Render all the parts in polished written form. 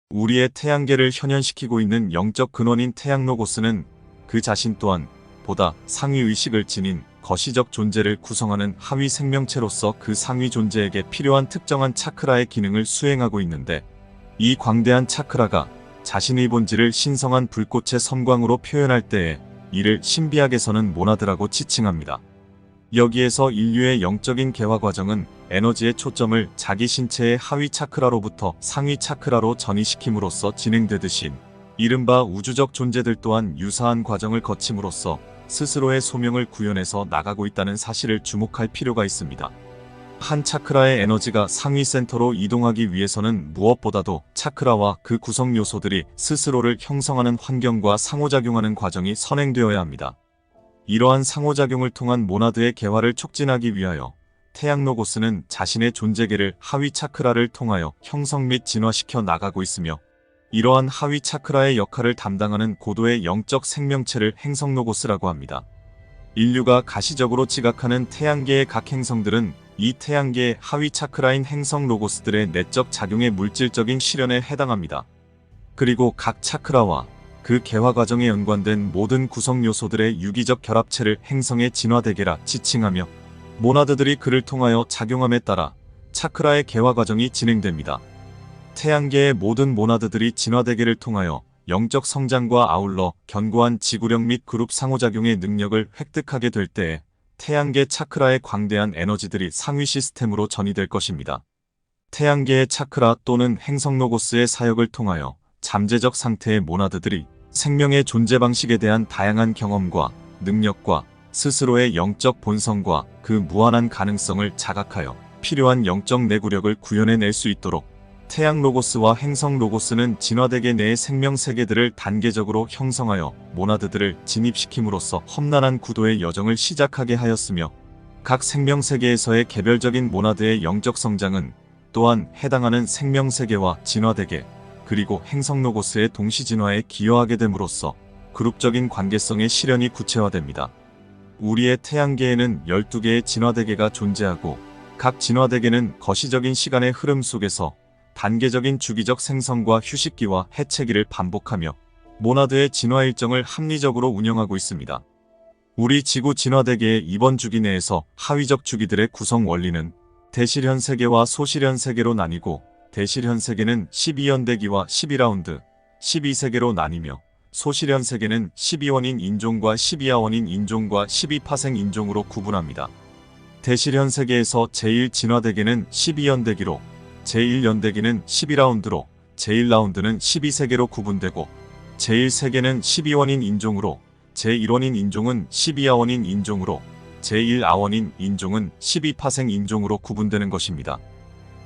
우리의 태양계를 현현시키고 있는 영적 근원인 태양 로고스는 그 자신 또한 보다 상위 의식을 지닌 거시적 존재를 구성하는 하위 생명체로서 그 상위 존재에게 필요한 특정한 차크라의 기능을 수행하고 있는데, 이 광대한 차크라가 자신의 본질을 신성한 불꽃의 섬광으로 표현할 때에 이를 신비학에서는 모나드라고 지칭합니다. 여기에서 인류의 영적인 개화 과정은 에너지의 초점을 자기 신체의 하위 차크라로부터 상위 차크라로 전이시킴으로써 진행되듯이, 이른바 우주적 존재들 또한 유사한 과정을 거침으로써 스스로의 소명을 구현해서 나가고 있다는 사실을 주목할 필요가 있습니다. 한 차크라의 에너지가 상위 센터로 이동하기 위해서는 무엇보다도 차크라와 그 구성 요소들이 스스로를 형성하는 환경과 상호작용하는 과정이 선행되어야 합니다. 이러한 상호작용을 통한 모나드의 개화를 촉진하기 위하여 태양 로고스는 자신의 존재계를 하위 차크라를 통하여 형성 및 진화시켜 나가고 있으며, 이러한 하위 차크라의 역할을 담당하는 고도의 영적 생명체를 행성 로고스라고 합니다. 인류가 가시적으로 지각하는 태양계의 각 행성들은 이 태양계의 하위 차크라인 행성 로고스들의 내적 작용의 물질적인 실현에 해당합니다. 그리고 각 차크라와 그 개화 과정에 연관된 모든 구성 요소들의 유기적 결합체를 행성의 진화대계라 지칭하며, 모나드들이 그를 통하여 작용함에 따라 차크라의 개화 과정이 진행됩니다. 태양계의 모든 모나드들이 진화대계를 통하여 영적 성장과 아울러 견고한 지구력 및 그룹 상호작용의 능력을 획득하게 될 때에 태양계 차크라의 광대한 에너지들이 상위 시스템으로 전이될 것입니다. 태양계의 차크라 또는 행성 로고스의 사역을 통하여 잠재적 상태의 모나드들이 생명의 존재 방식에 대한 다양한 경험과 능력과 스스로의 영적 본성과 그 무한한 가능성을 자각하여 필요한 영적 내구력을 구현해낼 수 있도록, 태양 로고스와 행성 로고스는 진화대계 내의 생명세계들을 단계적으로 형성하여 모나드들을 진입시킴으로써 험난한 구도의 여정을 시작하게 하였으며, 각 생명세계에서의 개별적인 모나드의 영적 성장은 또한 해당하는 생명세계와 진화대계 그리고 행성 로고스의 동시진화에 기여하게 됨으로써 그룹적인 관계성의 실현이 구체화됩니다. 우리의 태양계에는 12개의 진화대계가 존재하고, 각 진화대계는 거시적인 시간의 흐름 속에서 단계적인 주기적 생성과 휴식기와 해체기를 반복하며 모나드의 진화 일정을 합리적으로 운영하고 있습니다. 우리 지구 진화대계의 이번 주기 내에서 하위적 주기들의 구성 원리는 대실현 세계와 소실현 세계로 나뉘고, 대실현 세계는 12연대기와 12라운드, 12세계로 나뉘며, 소실현 세계는 12원인 인종과 12하원인 인종과 12파생 인종으로 구분합니다. 대실현 세계에서 제1진화대계는 12연대기로, 제1연대기는 12라운드로, 제1라운드는 12세계로 구분되고, 제1세계는 12원인 인종으로, 제1원인 인종은 12하원인 인종으로, 제1아원인 인종은 12파생 인종으로 구분되는 것입니다.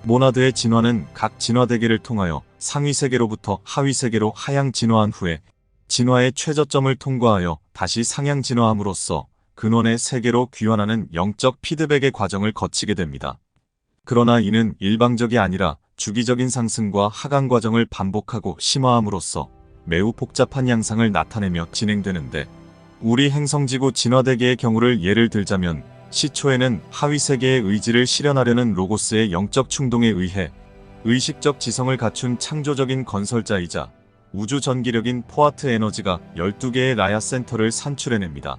모나드의 진화는 각 진화대계를 통하여 상위세계로부터 하위세계로 하향 진화한 후에 진화의 최저점을 통과하여 다시 상향 진화함으로써 근원의 세계로 귀환하는 영적 피드백의 과정을 거치게 됩니다. 그러나 이는 일방적이 아니라 주기적인 상승과 하강 과정을 반복하고 심화함으로써 매우 복잡한 양상을 나타내며 진행되는데, 우리 행성지구 진화대계의 경우를 예를 들자면, 시초에는 하위세계의 의지를 실현하려는 로고스의 영적 충동에 의해 의식적 지성을 갖춘 창조적인 건설자이자 우주 전기력인 포아트 에너지가 12개의 라야 센터를 산출해냅니다.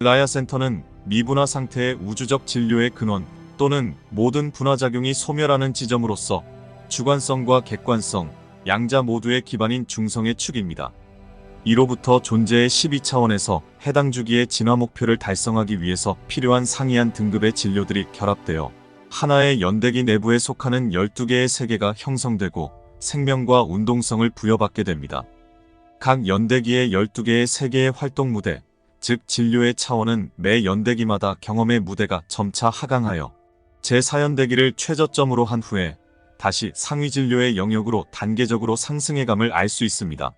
라야 센터는 미분화 상태의 우주적 진료의 근원 또는 모든 분화작용이 소멸하는 지점으로서 주관성과 객관성, 양자 모두의 기반인 중성의 축입니다. 이로부터 존재의 12차원에서 해당 주기의 진화 목표를 달성하기 위해서 필요한 상이한 등급의 진료들이 결합되어 하나의 연대기 내부에 속하는 12개의 세계가 형성되고 생명과 운동성을 부여받게 됩니다. 각 연대기의 12개의 세계의 활동 무대, 즉 진료의 차원은 매 연대기마다 경험의 무대가 점차 하강하여 제4연대기를 최저점으로 한 후에 다시 상위 진료의 영역으로 단계적으로 상승해감을 알 수 있습니다.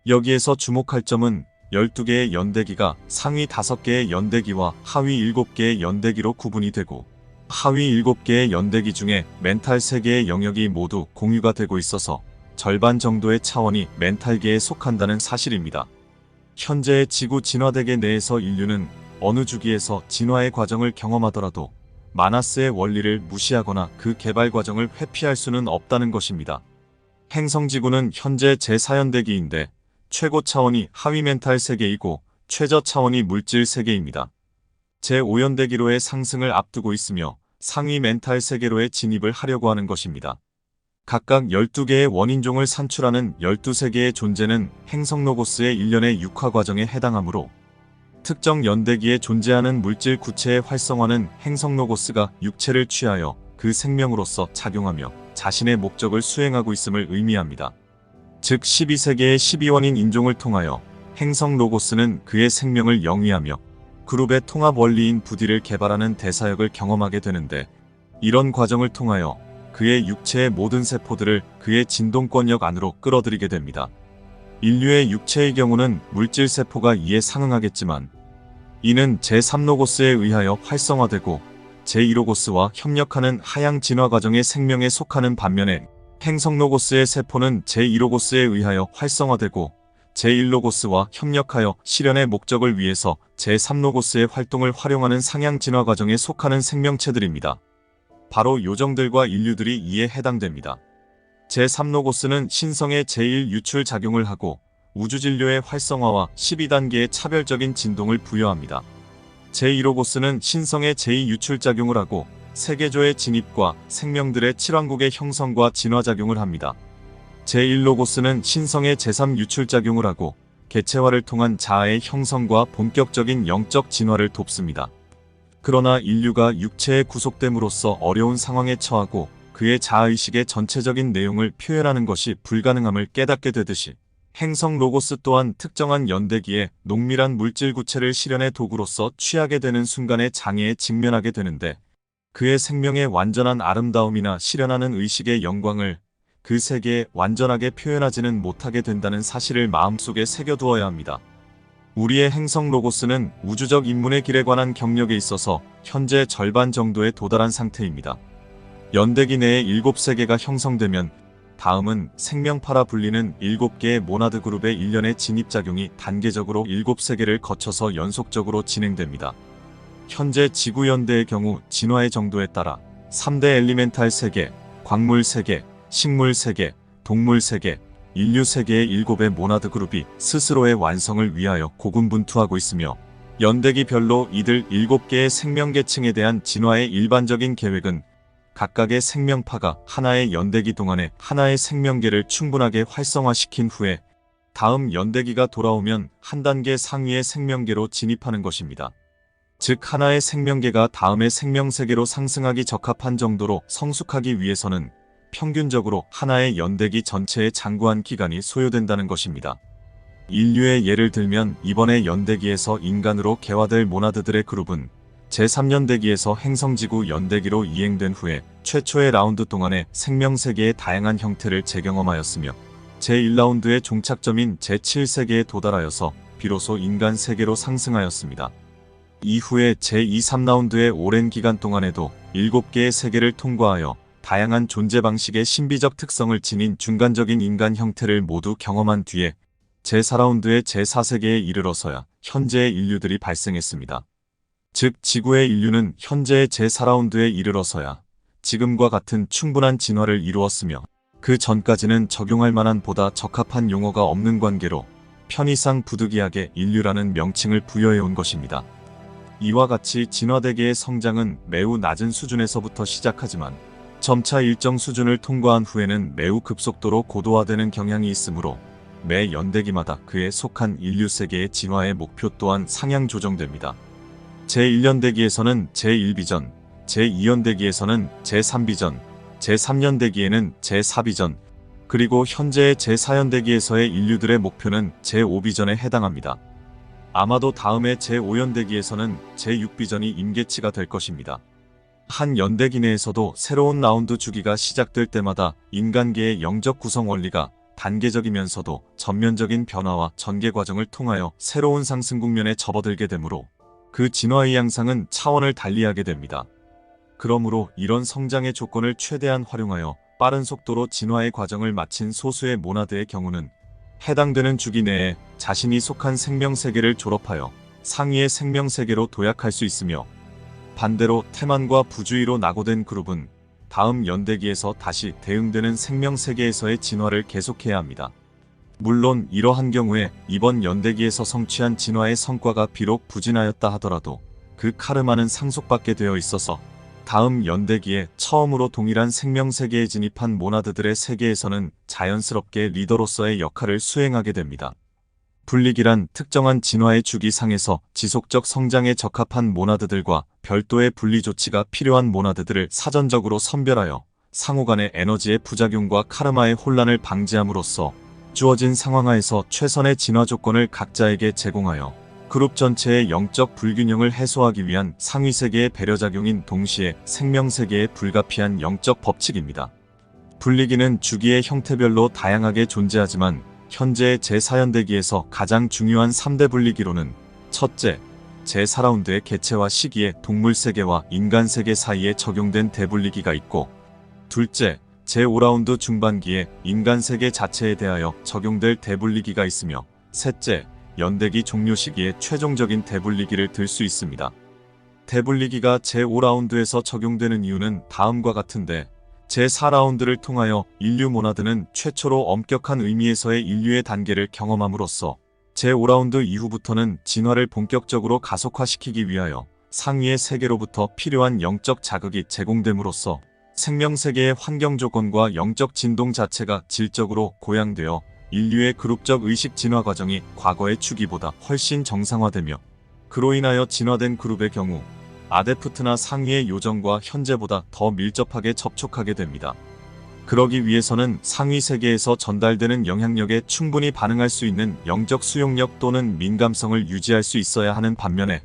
여기에서 주목할 점은 12개의 연대기가 상위 5개의 연대기와 하위 7개의 연대기로 구분이 되고, 하위 7개의 연대기 중에 멘탈 3개의 영역이 모두 공유가 되고 있어서 절반 정도의 차원이 멘탈계에 속한다는 사실입니다. 현재의 지구 진화대계 내에서 인류는 어느 주기에서 진화의 과정을 경험하더라도 마나스의 원리를 무시하거나 그 개발 과정을 회피할 수는 없다는 것입니다. 행성지구는 현재 제4연대기인데 최고 차원이 하위 멘탈 세계이고 최저 차원이 물질 세계입니다. 제5연대기로의 상승을 앞두고 있으며 상위 멘탈 세계로의 진입을 하려고 하는 것입니다. 각각 12개의 원인종을 산출하는 12세계의 존재는 행성 로고스의 일련의 육화 과정에 해당하므로 특정 연대기에 존재하는 물질 구체의 활성화는 행성 로고스가 육체를 취하여 그 생명으로서 작용하며 자신의 목적을 수행하고 있음을 의미합니다. 즉 12세계의 12원인 인종을 통하여 행성 로고스는 그의 생명을 영위하며 그룹의 통합 원리인 부디를 개발하는 대사역을 경험하게 되는데, 이런 과정을 통하여 그의 육체의 모든 세포들을 그의 진동권역 안으로 끌어들이게 됩니다. 인류의 육체의 경우는 물질 세포가 이에 상응하겠지만 이는 제3로고스에 의하여 활성화되고 제2로고스와 협력하는 하향 진화 과정의 생명에 속하는 반면에 행성 로고스의 세포는 제2로고스에 의하여 활성화되고 제1로고스와 협력하여 실현의 목적을 위해서 제3로고스의 활동을 활용하는 상향 진화 과정에 속하는 생명체들입니다. 바로 요정들과 인류들이 이에 해당됩니다. 제3로고스는 신성의 제1 유출 작용을 하고 우주진료의 활성화와 12단계의 차별적인 진동을 부여합니다. 제2로고스는 신성의 제2 유출 작용을 하고 세계조의 진입과 생명들의 칠왕국의 형성과 진화작용을 합니다. 제1로고스는 신성의 제3 유출작용을 하고 개체화를 통한 자아의 형성과 본격적인 영적 진화를 돕습니다. 그러나 인류가 육체에 구속됨으로써 어려운 상황에 처하고 그의 자아의식의 전체적인 내용을 표현하는 것이 불가능함을 깨닫게 되듯이 행성 로고스 또한 특정한 연대기에 농밀한 물질 구체를 실현의 도구로서 취하게 되는 순간의 장애에 직면하게 되는데, 그의 생명의 완전한 아름다움이나 실현하는 의식의 영광을 그 세계에 완전하게 표현하지는 못하게 된다는 사실을 마음속에 새겨두어야 합니다. 우리의 행성 로고스는 우주적 인문의 길에 관한 경력에 있어서 현재 절반 정도에 도달한 상태입니다. 연대기 내에 7세계가 형성되면 다음은 생명파라 불리는 7개의 모나드 그룹의 일련의 진입작용이 단계적으로 7세계를 거쳐서 연속적으로 진행됩니다. 현재 지구연대의 경우 진화의 정도에 따라 3대 엘리멘탈 세계, 광물 세계, 식물 세계, 동물 세계, 인류 세계의 7의 모나드 그룹이 스스로의 완성을 위하여 고군분투하고 있으며, 연대기별로 이들 7개의 생명계층에 대한 진화의 일반적인 계획은 각각의 생명파가 하나의 연대기 동안에 하나의 생명계를 충분하게 활성화시킨 후에 다음 연대기가 돌아오면 한 단계 상위의 생명계로 진입하는 것입니다. 즉 하나의 생명계가 다음의 생명세계로 상승하기 적합한 정도로 성숙하기 위해서는 평균적으로 하나의 연대기 전체에 장구한 기간이 소요된다는 것입니다. 인류의 예를 들면 이번에 연대기에서 인간으로 개화될 모나드들의 그룹은 제3연대기에서 행성지구 연대기로 이행된 후에 최초의 라운드 동안에 생명세계의 다양한 형태를 재경험하였으며 제1라운드의 종착점인 제7세계에 도달하여서 비로소 인간 세계로 상승하였습니다. 이후에 제2, 3라운드의 오랜 기간 동안에도 7개의 세계를 통과하여 다양한 존재 방식의 신비적 특성을 지닌 중간적인 인간 형태를 모두 경험한 뒤에 제4라운드의 제4세계에 이르러서야 현재의 인류들이 발생했습니다. 즉 지구의 인류는 현재의 제4라운드에 이르러서야 지금과 같은 충분한 진화를 이루었으며, 그 전까지는 적용할 만한 보다 적합한 용어가 없는 관계로 편의상 부득이하게 인류라는 명칭을 부여해온 것입니다. 이와 같이 진화대계의 성장은 매우 낮은 수준에서부터 시작하지만 점차 일정 수준을 통과한 후에는 매우 급속도로 고도화되는 경향이 있으므로 매 연대기마다 그에 속한 인류 세계의 진화의 목표 또한 상향 조정됩니다. 제1연대기에서는 제1비전, 제2연대기에서는 제3비전, 제3연대기에는 제4비전, 그리고 현재의 제4연대기에서의 인류들의 목표는 제5비전에 해당합니다. 아마도 다음의 제5연대기에서는 제6비전이 임계치가 될 것입니다. 한 연대기 내에서도 새로운 라운드 주기가 시작될 때마다 인간계의 영적 구성 원리가 단계적이면서도 전면적인 변화와 전개 과정을 통하여 새로운 상승 국면에 접어들게 되므로 그 진화의 양상은 차원을 달리하게 됩니다. 그러므로 이런 성장의 조건을 최대한 활용하여 빠른 속도로 진화의 과정을 마친 소수의 모나드의 경우는 해당되는 주기 내에 자신이 속한 생명세계를 졸업하여 상위의 생명세계로 도약할 수 있으며, 반대로 태만과 부주의로 낙오된 그룹은 다음 연대기에서 다시 대응되는 생명세계에서의 진화를 계속해야 합니다. 물론 이러한 경우에 이번 연대기에서 성취한 진화의 성과가 비록 부진하였다 하더라도 그 카르마는 상속받게 되어 있어서 다음 연대기에 처음으로 동일한 생명세계에 진입한 모나드들의 세계에서는 자연스럽게 리더로서의 역할을 수행하게 됩니다. 분리기란 특정한 진화의 주기상에서 지속적 성장에 적합한 모나드들과 별도의 분리 조치가 필요한 모나드들을 사전적으로 선별하여 상호 간의 에너지의 부작용과 카르마의 혼란을 방지함으로써 주어진 상황하에서 최선의 진화 조건을 각자에게 제공하여 그룹 전체의 영적 불균형을 해소하기 위한 상위세계의 배려작용인 동시에 생명세계의 불가피한 영적 법칙입니다. 분리기는 주기의 형태별로 다양하게 존재하지만 현재의 제4연대기에서 가장 중요한 3대 분리기로는 첫째, 제4라운드의 개체화 시기에 동물세계와 인간세계 사이에 적용된 대분리기가 있고, 둘째, 제5라운드 중반기에 인간세계 자체에 대하여 적용될 대분리기가 있으며, 셋째, 연대기 종료 시기에 최종적인 대분리기를 들 수 있습니다. 대분리기가 제5라운드에서 적용되는 이유는 다음과 같은데, 제4라운드를 통하여 인류 모나드는 최초로 엄격한 의미에서의 인류의 단계를 경험함으로써 제5라운드 이후부터는 진화를 본격적으로 가속화시키기 위하여 상위의 세계로부터 필요한 영적 자극이 제공됨으로써 생명세계의 환경 조건과 영적 진동 자체가 질적으로 고양되어 인류의 그룹적 의식 진화 과정이 과거의 주기보다 훨씬 정상화되며 그로 인하여 진화된 그룹의 경우 아데프트나 상위의 요정과 현재보다 더 밀접하게 접촉하게 됩니다. 그러기 위해서는 상위 세계에서 전달되는 영향력에 충분히 반응할 수 있는 영적 수용력 또는 민감성을 유지할 수 있어야 하는 반면에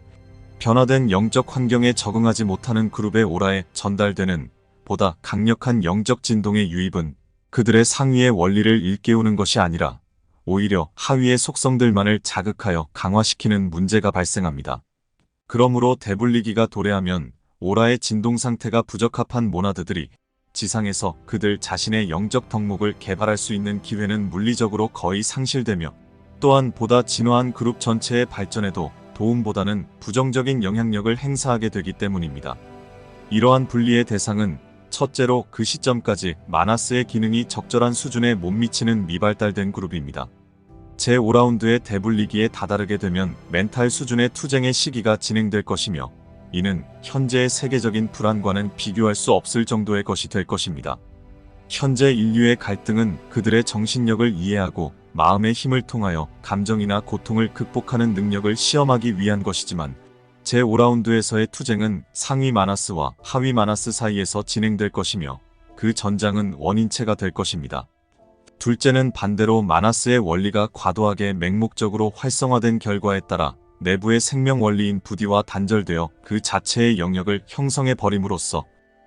변화된 영적 환경에 적응하지 못하는 그룹의 오라에 전달되는 보다 강력한 영적 진동의 유입은 그들의 상위의 원리를 일깨우는 것이 아니라 오히려 하위의 속성들만을 자극하여 강화시키는 문제가 발생합니다. 그러므로 대분리기가 도래하면 오라의 진동 상태가 부적합한 모나드들이 지상에서 그들 자신의 영적 덕목을 개발할 수 있는 기회는 물리적으로 거의 상실되며 또한 보다 진화한 그룹 전체의 발전에도 도움보다는 부정적인 영향력을 행사하게 되기 때문입니다. 이러한 분리의 대상은 첫째로 그 시점까지 마나스의 기능이 적절한 수준에 못 미치는 미발달된 그룹입니다. 제5라운드의 대분리기에 다다르게 되면 멘탈 수준의 투쟁의 시기가 진행될 것이며 이는 현재의 세계적인 불안과는 비교할 수 없을 정도의 것이 될 것입니다. 현재 인류의 갈등은 그들의 정신력을 이해하고 마음의 힘을 통하여 감정이나 고통을 극복하는 능력을 시험하기 위한 것이지만 제5라운드에서의 투쟁은 상위 마나스와 하위 마나스 사이에서 진행될 것이며 그 전장은 원인체가 될 것입니다. 둘째는 반대로 마나스의 원리가 과도하게 맹목적으로 활성화된 결과에 따라 내부의 생명 원리인 부디와 단절되어 그 자체의 영역을 형성해 버림으로써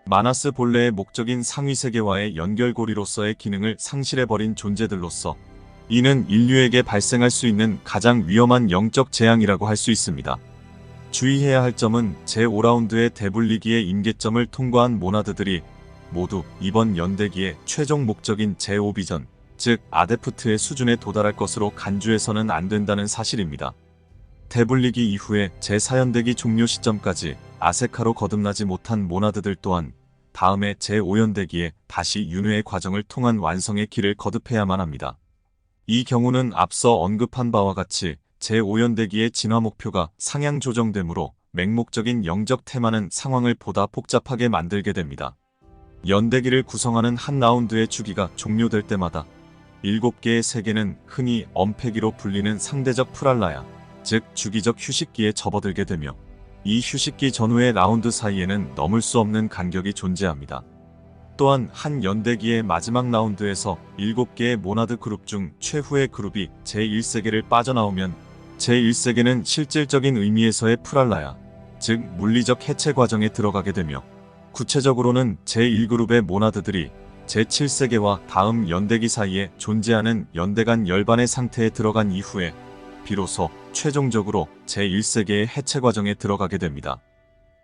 마나스 본래의 목적인 상위세계와의 연결고리로서의 기능을 상실해버린 존재들로서 이는 인류에게 발생할 수 있는 가장 위험한 영적 재앙이라고 할 수 있습니다. 주의해야 할 점은 제5라운드의 대분리기의 임계점을 통과한 모나드들이 모두 이번 연대기의 최종 목적인 제5비전, 즉 아데프트의 수준에 도달할 것으로 간주해서는 안 된다는 사실입니다. 대분리기 이후에 제4연대기 종료 시점까지 아세카로 거듭나지 못한 모나드들 또한 다음에 제5연대기에 다시 윤회의 과정을 통한 완성의 길을 거듭해야만 합니다. 이 경우는 앞서 언급한 바와 같이 제5연대기의 진화 목표가 상향 조정되므로 맹목적인 영적 테마는 상황을 보다 복잡하게 만들게 됩니다. 연대기를 구성하는 한 라운드의 주기가 종료될 때마다 7개의 세계는 흔히 엄폐기로 불리는 상대적 프랄라야, 즉 주기적 휴식기에 접어들게 되며 이 휴식기 전후의 라운드 사이에는 넘을 수 없는 간격이 존재합니다. 또한 한 연대기의 마지막 라운드에서 7개의 모나드 그룹 중 최후의 그룹이 제1세계를 빠져나오면 제1세계는 실질적인 의미에서의 프랄라야, 즉 물리적 해체 과정에 들어가게 되며 구체적으로는 제1그룹의 모나드들이 제7세계와 다음 연대기 사이에 존재하는 연대간 열반의 상태에 들어간 이후에 비로소 최종적으로 제1세계의 해체 과정에 들어가게 됩니다.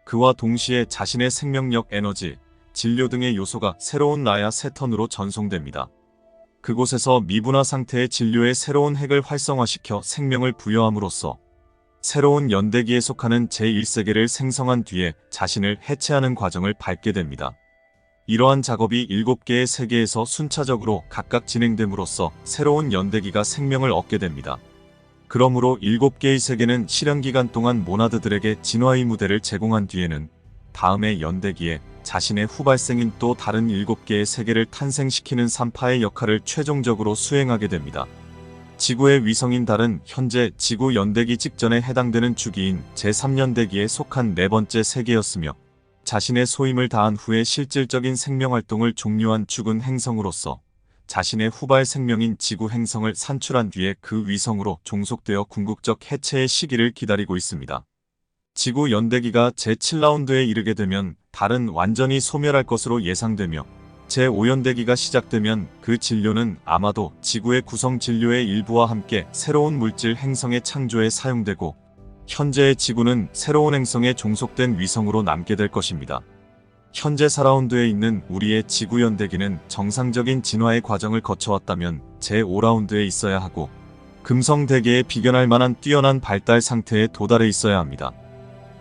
그와 동시에 자신의 생명력, 에너지, 진료 등의 요소가 새로운 나야 세턴으로 전송됩니다. 그곳에서 미분화 상태의 진료의 새로운 핵을 활성화시켜 생명을 부여함으로써 새로운 연대기에 속하는 제1세계를 생성한 뒤에 자신을 해체하는 과정을 밟게 됩니다. 이러한 작업이 7개의 세계에서 순차적으로 각각 진행됨으로써 새로운 연대기가 생명을 얻게 됩니다. 그러므로 7개의 세계는 실현기간 동안 모나드들에게 진화의 무대를 제공한 뒤에는 다음의 연대기에 자신의 후발생인 또 다른 7개의 세계를 탄생시키는 3파의 역할을 최종적으로 수행하게 됩니다. 지구의 위성인 달은 현재 지구 연대기 직전에 해당되는 주기인 제3연대기에 속한 네 번째 세계였으며 자신의 소임을 다한 후에 실질적인 생명활동을 종료한 죽은 행성으로서 자신의 후발 생명인 지구 행성을 산출한 뒤에 그 위성으로 종속되어 궁극적 해체의 시기를 기다리고 있습니다. 지구 연대기가 제7라운드에 이르게 되면 달은 완전히 소멸할 것으로 예상되며 제5연대기가 시작되면 그 진료는 아마도 지구의 구성 진료의 일부와 함께 새로운 물질 행성의 창조에 사용되고 현재의 지구는 새로운 행성에 종속된 위성으로 남게 될 것입니다. 현재 4라운드에 있는 우리의 지구 연대기는 정상적인 진화의 과정을 거쳐왔다면 제5라운드에 있어야 하고 금성대계에 비견할 만한 뛰어난 발달 상태에 도달해 있어야 합니다.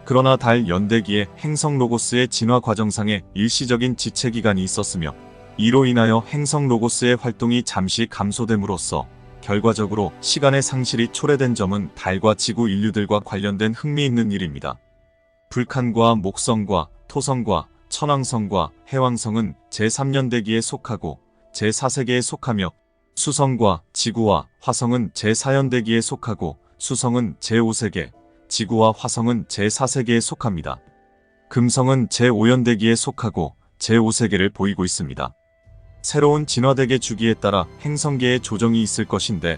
그러나 달 연대기에 행성 로고스의 진화 과정상에 일시적인 지체 기간이 있었으며 이로 인하여 행성 로고스의 활동이 잠시 감소됨으로써 결과적으로 시간의 상실이 초래된 점은 달과 지구 인류들과 관련된 흥미있는 일입니다. 불칸과 목성과 토성과 천왕성과 해왕성은 제3연대기에 속하고 제4세계에 속하며 수성과 지구와 화성은 제4연대기에 속하고 수성은 제5세계, 지구와 화성은 제4세계에 속합니다. 금성은 제5연대기에 속하고 제5세계를 보이고 있습니다. 새로운 진화대계 주기에 따라 행성계의 조정이 있을 것인데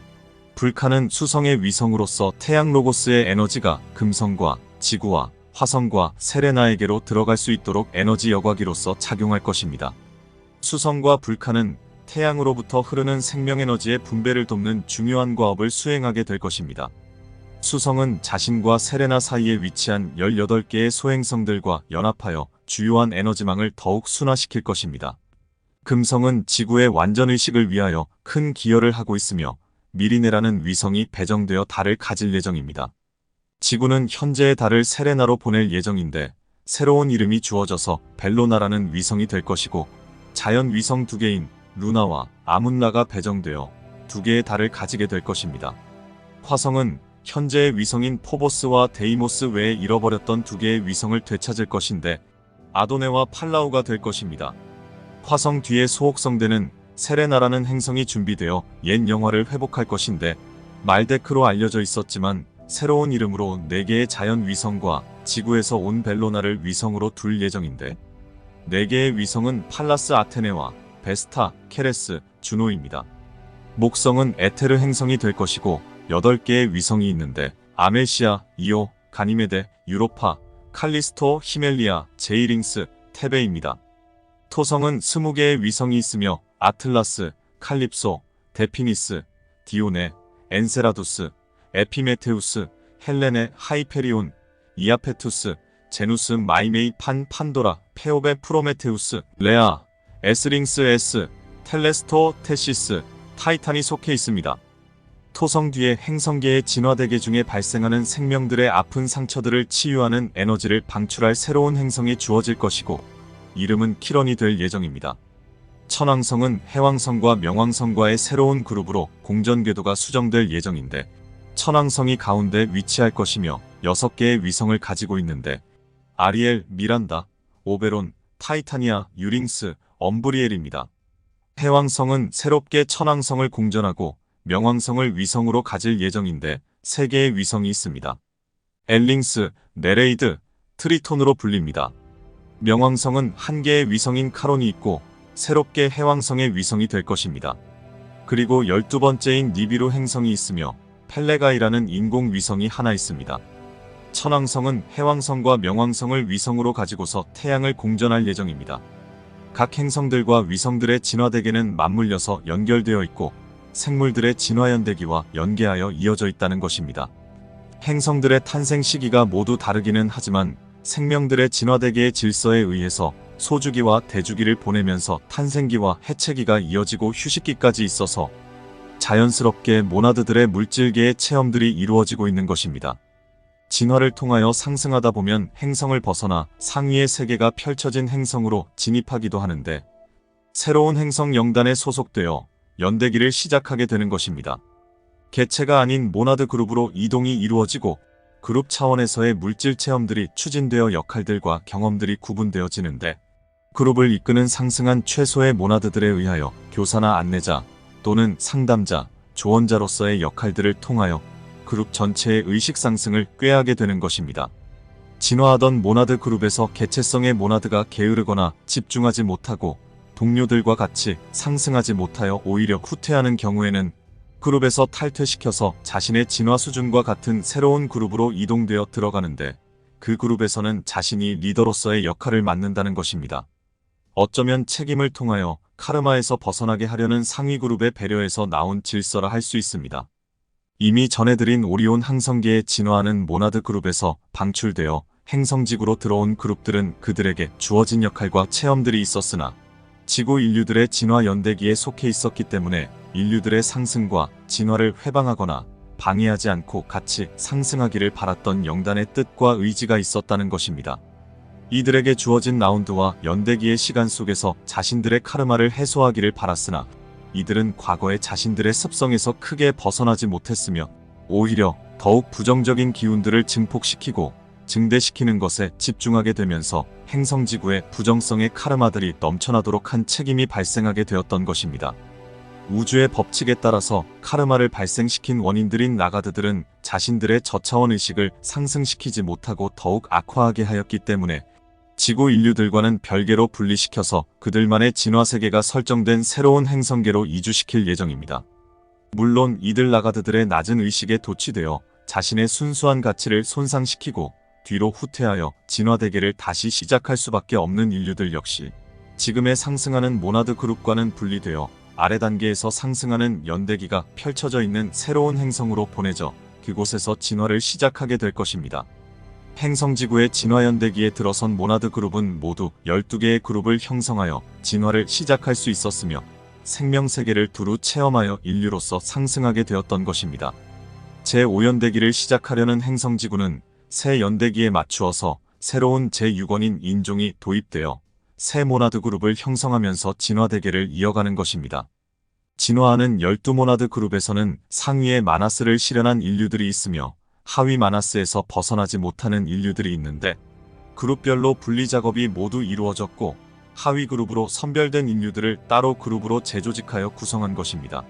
불칸은 수성의 위성으로서 태양 로고스의 에너지가 금성과 지구와 화성과 세레나에게로 들어갈 수 있도록 에너지 여과기로서 작용할 것입니다. 수성과 불칸은 태양으로부터 흐르는 생명에너지의 분배를 돕는 중요한 과업을 수행하게 될 것입니다. 수성은 자신과 세레나 사이에 위치한 18개의 소행성들과 연합하여 주요한 에너지망을 더욱 순화시킬 것입니다. 금성은 지구의 완전의식을 위하여 큰 기여를 하고 있으며 미리네라는 위성이 배정되어 달을 가질 예정입니다. 지구는 현재의 달을 세레나로 보낼 예정인데 새로운 이름이 주어져서 벨로나라는 위성이 될 것이고 자연 위성 2개인 루나와 아문라가 배정되어 2개의 달을 가지게 될 것입니다. 화성은 현재의 위성인 포보스와 데이모스 외에 잃어버렸던 2개의 위성을 되찾을 것인데 아도네와 팔라우가 될 것입니다. 화성 뒤에 소옥성대는 세레나라는 행성이 준비되어 옛 영화를 회복할 것인데 말데크로 알려져 있었지만 새로운 이름으로 4개의 자연 위성과 지구에서 온 벨로나를 위성으로 둘 예정인데 4개의 위성은 팔라스 아테네와 베스타, 케레스, 주노입니다. 목성은 에테르 행성이 될 것이고 8개의 위성이 있는데 아멜시아, 이오, 가니메데, 유로파, 칼리스토, 히멜리아, 제이링스, 테베입니다. 토성은 20개의 위성이 있으며 아틀라스, 칼립소, 데피니스, 디오네, 엔세라두스, 에피메테우스, 헬레네, 하이페리온, 이아페투스, 제누스, 마이메이, 판도라, 페오베, 프로메테우스, 레아, 에스링스 S, 텔레스토, 테시스, 타이탄이 속해 있습니다. 토성 뒤에 행성계의 진화대계 중에 발생하는 생명들의 아픈 상처들을 치유하는 에너지를 방출할 새로운 행성이 주어질 것이고 이름은 키런이 될 예정입니다. 천왕성은 해왕성과 명왕성과의 새로운 그룹으로 공전궤도가 수정될 예정인데 천왕성이 가운데 위치할 것이며 6개의 위성을 가지고 있는데 아리엘, 미란다, 오베론, 타이타니아, 유링스, 엄브리엘입니다. 해왕성은 새롭게 천왕성을 공전하고 명왕성을 위성으로 가질 예정인데 3개의 위성이 있습니다. 엘링스, 네레이드, 트리톤으로 불립니다. 명왕성은 1개의 위성인 카론이 있고 새롭게 해왕성의 위성이 될 것입니다. 그리고 12번째인 니비루 행성이 있으며 펠레가이라는 인공위성이 하나 있습니다. 천왕성은 해왕성과 명왕성을 위성으로 가지고서 태양을 공전할 예정입니다. 각 행성들과 위성들의 진화대계는 맞물려서 연결되어 있고 생물들의 진화연대기와 연계하여 이어져 있다는 것입니다. 행성들의 탄생 시기가 모두 다르기는 하지만 생명들의 진화대계의 질서에 의해서 소주기와 대주기를 보내면서 탄생기와 해체기가 이어지고 휴식기까지 있어서 자연스럽게 모나드들의 물질계의 체험들이 이루어지고 있는 것입니다. 진화를 통하여 상승하다 보면 행성을 벗어나 상위의 세계가 펼쳐진 행성으로 진입하기도 하는데, 새로운 행성 영단에 소속되어 연대기를 시작하게 되는 것입니다. 개체가 아닌 모나드 그룹으로 이동이 이루어지고 그룹 차원에서의 물질 체험들이 추진되어 역할들과 경험들이 구분되어지는데, 그룹을 이끄는 상승한 최소의 모나드들에 의하여 교사나 안내자 또는 상담자, 조언자로서의 역할들을 통하여 그룹 전체의 의식 상승을 꾀하게 되는 것입니다. 진화하던 모나드 그룹에서 개체성의 모나드가 게으르거나 집중하지 못하고 동료들과 같이 상승하지 못하여 오히려 후퇴하는 경우에는 그룹에서 탈퇴시켜서 자신의 진화 수준과 같은 새로운 그룹으로 이동되어 들어가는데, 그 그룹에서는 자신이 리더로서의 역할을 맡는다는 것입니다. 어쩌면 책임을 통하여 카르마에서 벗어나게 하려는 상위 그룹의 배려에서 나온 질서라 할 수 있습니다. 이미 전해드린 오리온 항성계에 진화하는 모나드 그룹에서 방출되어 행성지구로 들어온 그룹들은 그들에게 주어진 역할과 체험들이 있었으나 지구 인류들의 진화 연대기에 속해 있었기 때문에 인류들의 상승과 진화를 회방하거나 방해하지 않고 같이 상승하기를 바랐던 영단의 뜻과 의지가 있었다는 것입니다. 이들에게 주어진 라운드와 연대기의 시간 속에서 자신들의 카르마를 해소하기를 바랐으나 이들은 과거의 자신들의 습성에서 크게 벗어나지 못했으며 오히려 더욱 부정적인 기운들을 증폭시키고 증대시키는 것에 집중하게 되면서 행성지구의 부정성의 카르마들이 넘쳐나도록 한 책임이 발생하게 되었던 것입니다. 우주의 법칙에 따라서 카르마를 발생시킨 원인들인 나가드들은 자신들의 저차원 의식을 상승시키지 못하고 더욱 악화하게 하였기 때문에 지구 인류들과는 별개로 분리시켜서 그들만의 진화세계가 설정된 새로운 행성계로 이주시킬 예정입니다. 물론 이들 나가드들의 낮은 의식에 도취되어 자신의 순수한 가치를 손상시키고 뒤로 후퇴하여 진화대계를 다시 시작할 수밖에 없는 인류들 역시 지금의 상승하는 모나드 그룹과는 분리되어 아래 단계에서 상승하는 연대기가 펼쳐져 있는 새로운 행성으로 보내져 그곳에서 진화를 시작하게 될 것입니다. 행성지구의 진화연대기에 들어선 모나드 그룹은 모두 12개의 그룹을 형성하여 진화를 시작할 수 있었으며 생명세계를 두루 체험하여 인류로서 상승하게 되었던 것입니다. 제5연대기를 시작하려는 행성지구는 새 연대기에 맞추어서 새로운 제6원인 인종이 도입되어 새 모나드 그룹을 형성하면서 진화대계를 이어가는 것입니다. 진화하는 12모나드 그룹에서는 상위의 마나스를 실현한 인류들이 있으며 하위 마나스에서 벗어나지 못하는 인류들이 있는데, 그룹별로 분리 작업이 모두 이루어졌고 하위 그룹으로 선별된 인류들을 따로 그룹으로 재조직하여 구성한 것입니다.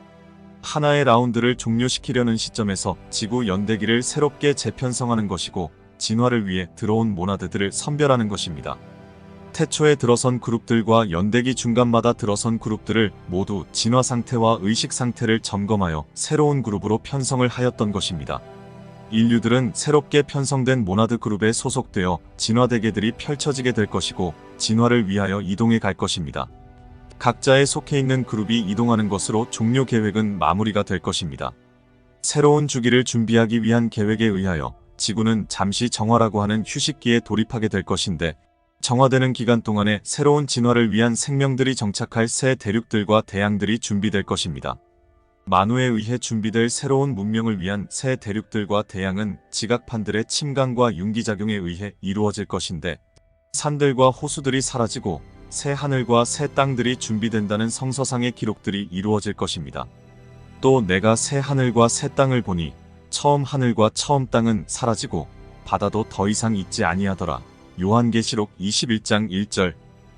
하나의 라운드를 종료시키려는 시점에서 지구 연대기를 새롭게 재편성하는 것이고 진화를 위해 들어온 모나드들을 선별하는 것입니다. 태초에 들어선 그룹들과 연대기 중간마다 들어선 그룹들을 모두 진화 상태와 의식 상태를 점검하여 새로운 그룹으로 편성을 하였던 것입니다. 인류들은 새롭게 편성된 모나드 그룹에 소속되어 진화대계들이 펼쳐지게 될 것이고 진화를 위하여 이동해 갈 것입니다. 각자에 속해 있는 그룹이 이동하는 것으로 종료 계획은 마무리가 될 것입니다. 새로운 주기를 준비하기 위한 계획에 의하여 지구는 잠시 정화라고 하는 휴식기에 돌입하게 될 것인데, 정화되는 기간 동안에 새로운 진화를 위한 생명들이 정착할 새 대륙들과 대양들이 준비될 것입니다. 만우에 의해 준비될 새로운 문명을 위한 새 대륙들과 대양은 지각판들의 침강과 융기작용에 의해 이루어질 것인데, 산들과 호수들이 사라지고 새 하늘과 새 땅들이 준비된다는 성서상의 기록들이 이루어질 것입니다. 또 내가 새 하늘과 새 땅을 보니 처음 하늘과 처음 땅은 사라지고 바다도 더 이상 있지 아니하더라. 요한계시록 21장 1절.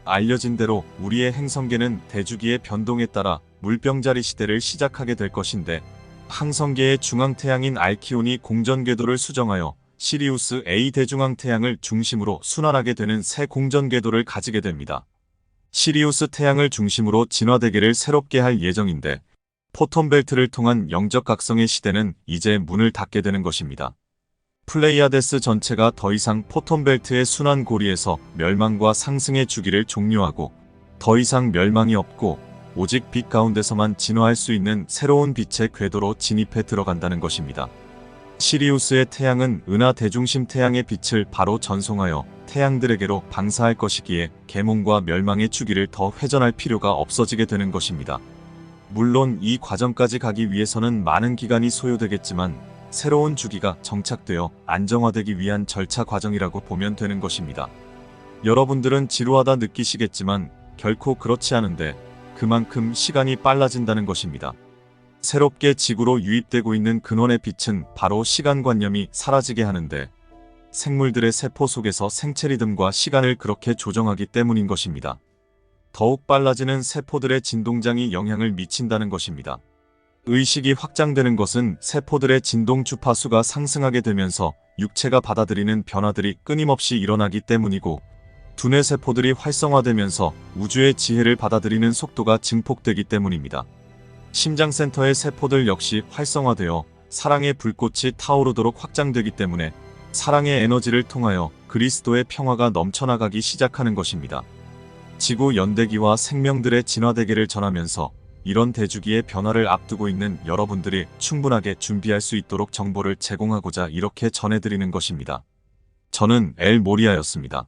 알려진 대로 우리의 행성계는 대주기의 변동에 따라 물병자리 시대를 시작하게 될 것인데, 항성계의 중앙태양인 알키온이 공전궤도를 수정하여 시리우스 A 대중앙태양을 중심으로 순환하게 되는 새 공전궤도를 가지게 됩니다. 시리우스 태양을 중심으로 진화대계를 새롭게 할 예정인데, 포톤벨트를 통한 영적 각성의 시대는 이제 문을 닫게 되는 것입니다. 플레이아데스 전체가 더 이상 포톤벨트의 순환 고리에서 멸망과 상승의 주기를 종료하고 더 이상 멸망이 없고 오직 빛 가운데서만 진화할 수 있는 새로운 빛의 궤도로 진입해 들어간다는 것입니다. 시리우스의 태양은 은하 대중심 태양의 빛을 바로 전송하여 태양들에게로 방사할 것이기에 계몽과 멸망의 주기를 더 회전할 필요가 없어지게 되는 것입니다. 물론 이 과정까지 가기 위해서는 많은 기간이 소요되겠지만 새로운 주기가 정착되어 안정화되기 위한 절차 과정이라고 보면 되는 것입니다. 여러분들은 지루하다 느끼시겠지만 결코 그렇지 않은데 그만큼 시간이 빨라진다는 것입니다. 새롭게 지구로 유입되고 있는 근원의 빛은 바로 시간관념이 사라지게 하는데 생물들의 세포 속에서 생체 리듬과 시간을 그렇게 조정하기 때문인 것입니다. 더욱 빨라지는 세포들의 진동장이 영향을 미친다는 것입니다. 의식이 확장되는 것은 세포들의 진동 주파수가 상승하게 되면서 육체가 받아들이는 변화들이 끊임없이 일어나기 때문이고 두뇌 세포들이 활성화되면서 우주의 지혜를 받아들이는 속도가 증폭되기 때문입니다. 심장센터의 세포들 역시 활성화되어 사랑의 불꽃이 타오르도록 확장되기 때문에 사랑의 에너지를 통하여 그리스도의 평화가 넘쳐나가기 시작하는 것입니다. 지구 연대기와 생명들의 진화대계를 전하면서 이런 대주기의 변화를 앞두고 있는 여러분들이 충분하게 준비할 수 있도록 정보를 제공하고자 이렇게 전해드리는 것입니다. 저는 엘 모리아였습니다.